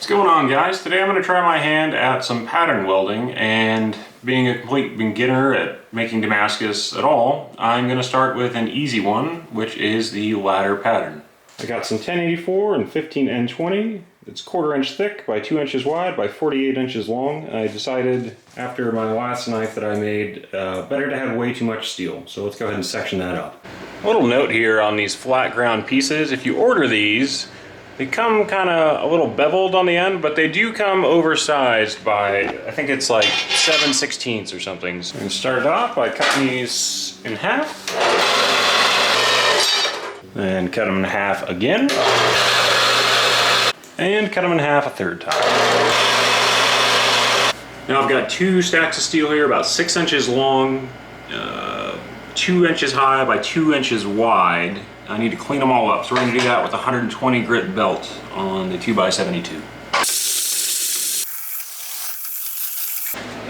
What's going on, guys? Today I'm going to try my hand at some pattern welding, and being a complete beginner at making Damascus at all, I'm going to start with an easy one, which is the ladder pattern. I got some 1084 and 15N20. It's 1/4 inch thick by 2 inches wide by 48 inches long. I decided after my last knife that I made better to have way too much steel. So let's go ahead and section that up. A little note here on these flat ground pieces. If you order these, they come kind of a little beveled on the end, but they do come oversized by, I think it's like 7/16 or something. So I'm going to start it off by cutting these in half. And cut them in half again. And cut them in half a third time. Now I've got 2 stacks of steel here, about 6 inches long, 2 inches high by 2 inches wide. I need to clean them all up, so we're going to do that with a 120 grit belt on the 2x72.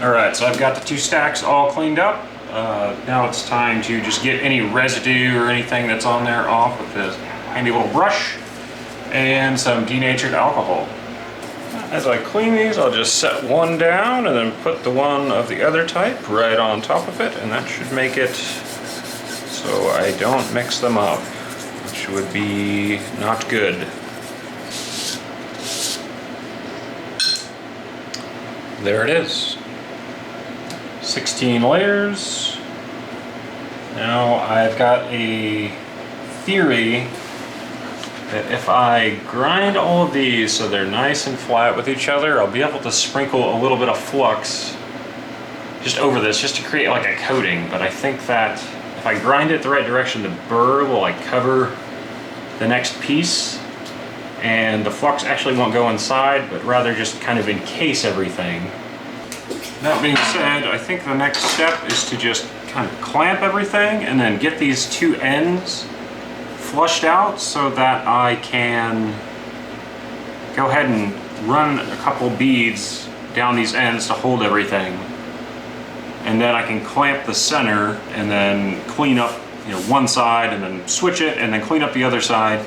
Alright, so I've got the 2 stacks all cleaned up. Now it's time to just get any residue or anything that's on there off with this handy little brush and some denatured alcohol. As I clean these, I'll just set one down and then put the one of the other type right on top of it, and that should make it so I don't mix them up, which would be not good. There it is. 16 layers. Now I've got a theory that if I grind all of these so they're nice and flat with each other, I'll be able to sprinkle a little bit of flux just over this, just to create like a coating. But I think that if I grind it the right direction, the burr will like cover the next piece, and the flux actually won't go inside, but rather just kind of encase everything. That being said, I think the next step is to just kind of clamp everything and then get these 2 ends flushed out so that I can go ahead and run a couple beads down these ends to hold everything. And then I can clamp the center and then clean up, one side, and then switch it and then clean up the other side.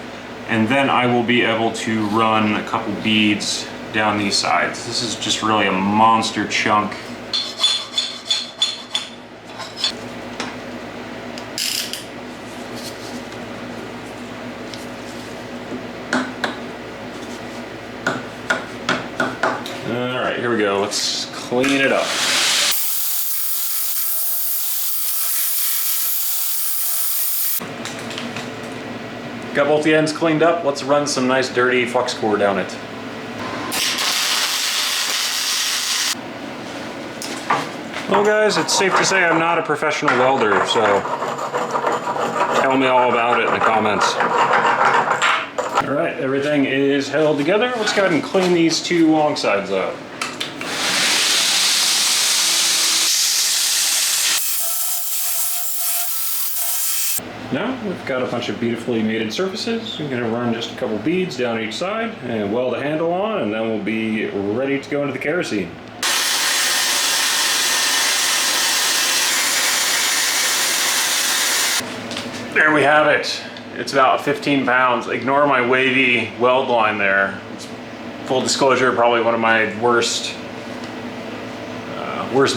And then I will be able to run a couple beads down these sides. This is just really a monster chunk. Alright, here we go. Let's clean it up. Got both the ends cleaned up. Let's run some nice dirty flux core down it. Well guys, it's safe to say I'm not a professional welder, so tell me all about it in the comments. Alright, everything is held together. Let's go ahead and clean these 2 long sides up. Now we've got a bunch of beautifully mated surfaces. I'm going to run just a couple beads down each side and weld the handle on, and then we'll be ready to go into the kerosene. There we have it. It's about 15 pounds. Ignore my wavy weld line there. It's, full disclosure, probably one of my worst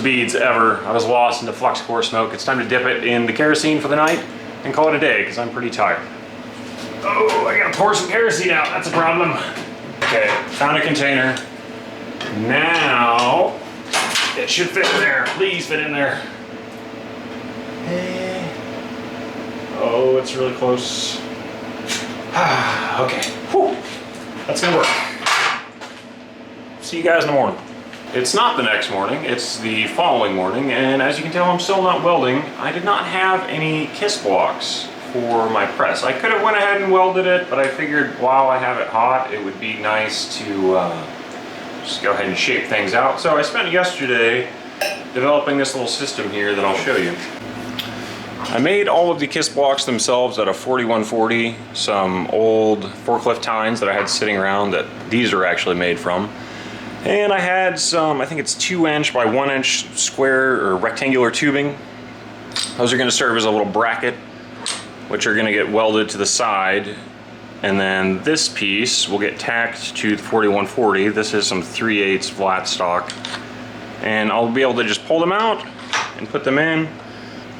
beads ever. I was lost into flux core smoke. It's time to dip it in the kerosene for the night and call it a day, because I'm pretty tired. Oh, I gotta pour some kerosene out. That's a problem. Okay, found a container. Now, it should fit in there. Please fit in there. Oh, it's really close. Okay, whew. That's gonna work. See you guys in the morning. It's not the next morning, it's the following morning, and as you can tell, I'm still not welding. I did not have any kiss blocks for my press. I could have went ahead and welded it, but I figured while I have it hot, it would be nice to just go ahead and shape things out. So I spent yesterday developing this little system here that I'll show you. I made all of the kiss blocks themselves out of 4140, some old forklift tines that I had sitting around that these are actually made from. And I had some, I think it's 2 inch by 1 inch square or rectangular tubing. Those are going to serve as a little bracket, which are going to get welded to the side And then this piece will get tacked to the 4140. This is some 3/8 flat stock. And I'll be able to just pull them out and put them in,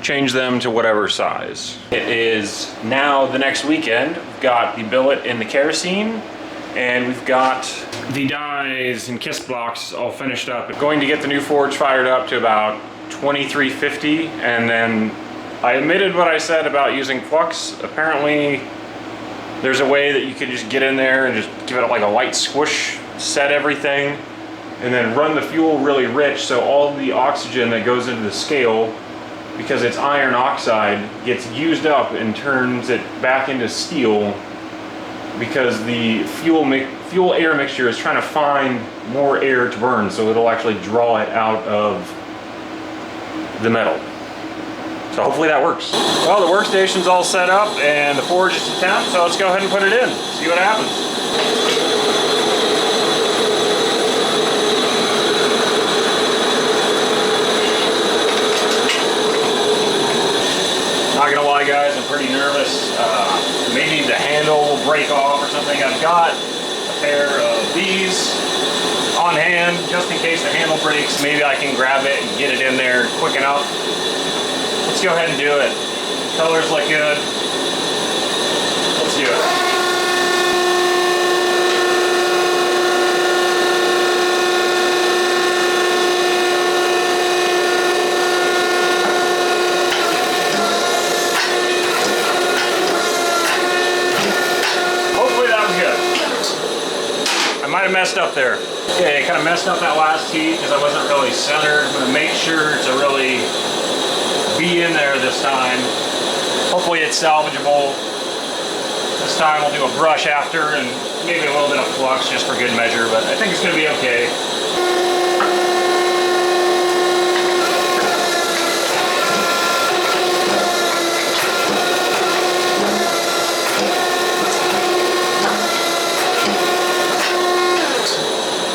change them to whatever size. It is now the next weekend. We've got the billet in the kerosene, and we've got the dies and kiss blocks all finished up. Going to get the new forge fired up to about 2350, and then I admitted what I said about using flux. Apparently there's a way that you can just get in there and just give it like a light squish, set everything, and then run the fuel really rich so all the oxygen that goes into the scale, because it's iron oxide, gets used up and turns it back into steel, because the fuel air mixture is trying to find more air to burn, so it'll actually draw it out of the metal. So hopefully that works. Well, the workstation's all set up and the forge is to temp, so let's go ahead and put it in, see what happens. Not gonna lie guys, I'm pretty nervous. Maybe the handle will break off or something. I've got a pair of these on hand just in case the handle breaks. Maybe I can grab it and get it in there quick enough. Let's go ahead and do it. Colors look good. Let's do it. Hopefully that was good. I might have messed up there. Okay, I kind of messed up that last heat because I wasn't really centered. I'm going to make sure to really be in there this time. Hopefully it's salvageable. This time we'll do a brush after and maybe a little bit of flux just for good measure, but I think it's going to be okay.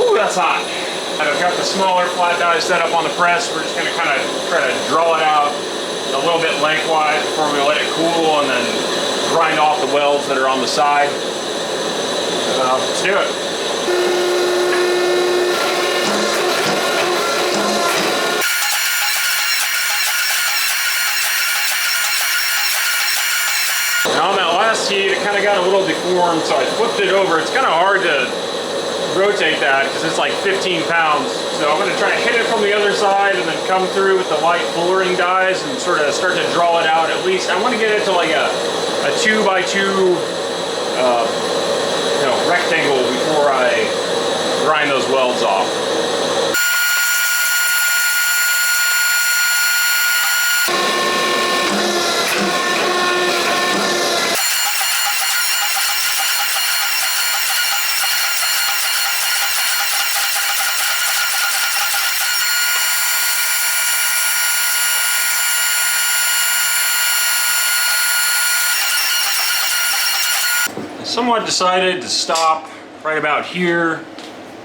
Ooh, that's hot. I've got the smaller flat die set up on the press. We're just going to kind of try to draw it out a little bit lengthwise before we let it cool, and then grind off the welds that are on the side. Let's do it. Now on that last heat, it kind of got a little deformed, so I flipped it over. It's kind of hard to rotate that because it's like 15 pounds. So I'm going to try to hit it from the other side and then come through with the light fullering dies and sort of start to draw it out. At least I want to get it to like a 2x2 rectangle before I grind those welds off. Somewhat decided to stop right about here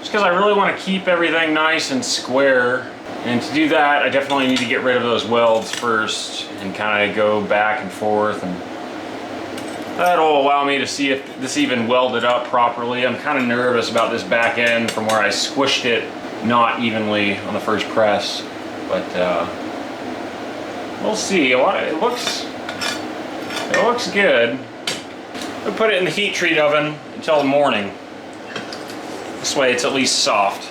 just because I really want to keep everything nice and square, and to do that I definitely need to get rid of those welds first and kind of go back and forth, and that'll allow me to see if this even welded up properly. I'm kind of nervous about this back end from where I squished it not evenly on the first press, but we'll see. It looks good. We'll put it in the heat treat oven until the morning. This way it's at least soft.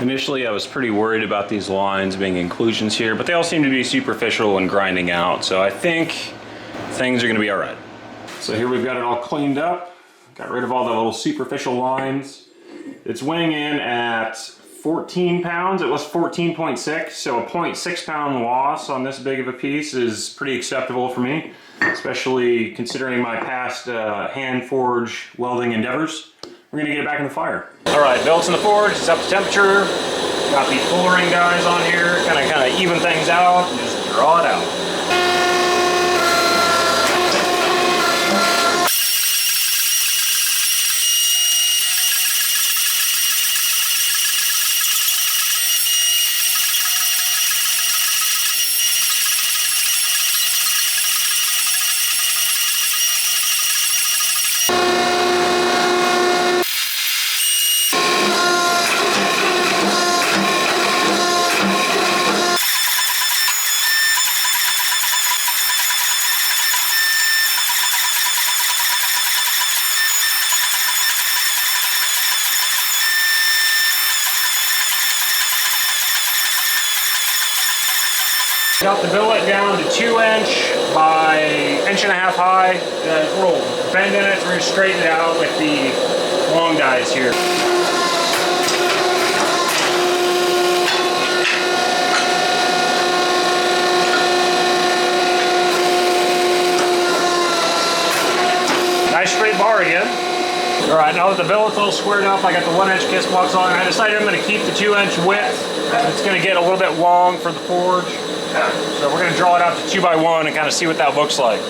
Initially I was pretty worried about these lines being inclusions here, but they all seem to be superficial and grinding out, so I think things are going to be alright. So here we've got it all cleaned up, got rid of all the little superficial lines. It's weighing in at 14 pounds. It was 14.6, so a 0.6 pound loss on this big of a piece is pretty acceptable for me, especially considering my past hand forge welding endeavors. We're gonna get it back in the fire. All right, belts in the forge, it's up to temperature. Got the fullering dies on here, kind of even things out and just draw it out. Got the billet down to 2" by 1.5" high. There's a little bend in it, so we're going to straighten it out with the long dies here. Nice straight bar again. Alright, now that the billet's all squared up, I got the 1" kiss box on. I decided I'm going to keep the 2" width. It's going to get a little bit long for the forge. So we're going to draw it out to 2 by 1 and kind of see what that looks like.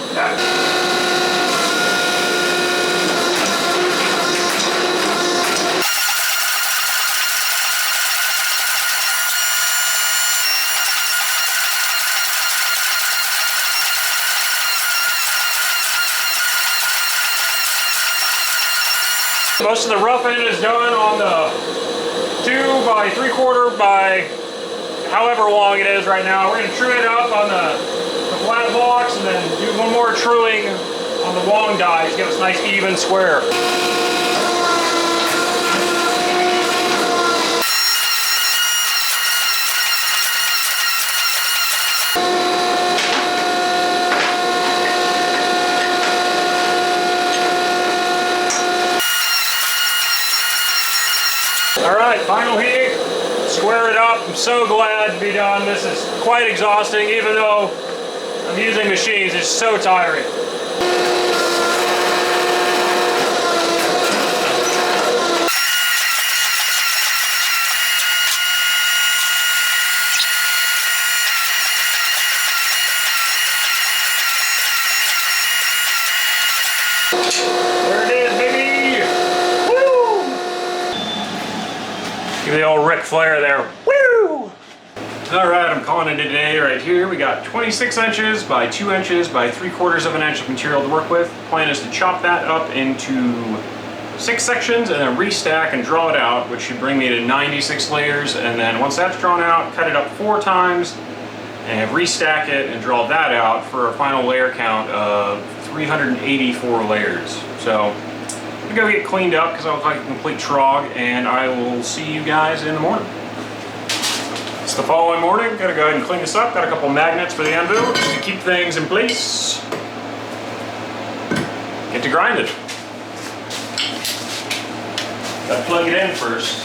Most of the rough end is done on the 2 by 3/4 by however long it is right now. We're going to true it up on the flat box and then do one more truing on the long dies, give us a nice even square. Alright, final heat, square it up. I'm so glad to be done. This is quite exhausting, even though I'm using machines, it's so tiring. There it is, baby! Woo! Give the old Ric Flair there. Woo! Alright, I'm calling it a day right here. We got 26 inches by 2" by 3/4 inch of material to work with. The plan is to chop that up into 6 sections and then restack and draw it out, which should bring me to 96 layers. And then once that's drawn out, cut it up 4 times and restack it and draw that out for a final layer count of 384 layers. So I'm gonna go get cleaned up because I look like a complete trog, and I will see you guys in the morning. It's the following morning. Gotta go ahead and clean this up. Got a couple magnets for the anvil just to keep things in place. Get to grinding. Gotta plug it in first.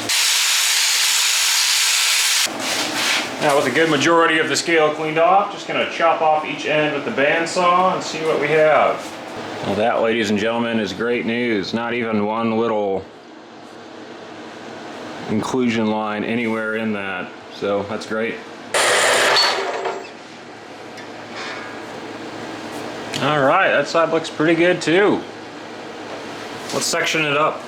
Now with a good majority of the scale cleaned off, just gonna chop off each end with the bandsaw and see what we have. Well, that, ladies and gentlemen, is great news. Not even one little inclusion line anywhere in that. So that's great. Alright, that side looks pretty good too. Let's section it up.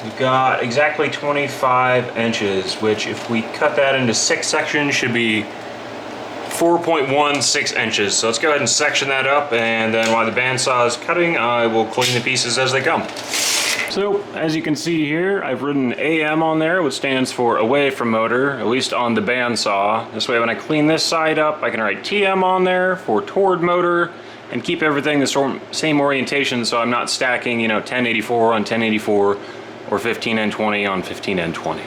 We've got exactly 25 inches, which if we cut that into 6 sections should be 4.16 inches. So let's go ahead and section that up, and then while the bandsaw is cutting, I will clean the pieces as they come. So, as you can see here, I've written AM on there, which stands for away from motor, at least on the bandsaw. This way when I clean this side up, I can write TM on there for toward motor, and keep everything the same orientation so I'm not stacking, 1084 on 1084 or 15N20 on 15N20.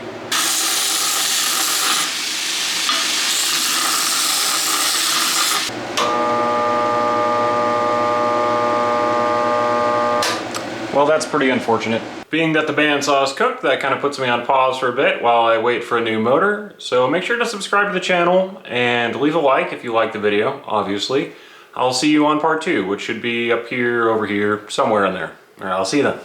Well, that's pretty unfortunate. Being that the bandsaw is cooked, that kind of puts me on pause for a bit while I wait for a new motor. So make sure to subscribe to the channel and leave a like if you like the video, obviously. I'll see you on part 2, which should be up here, over here, somewhere in there. All right, I'll see you then.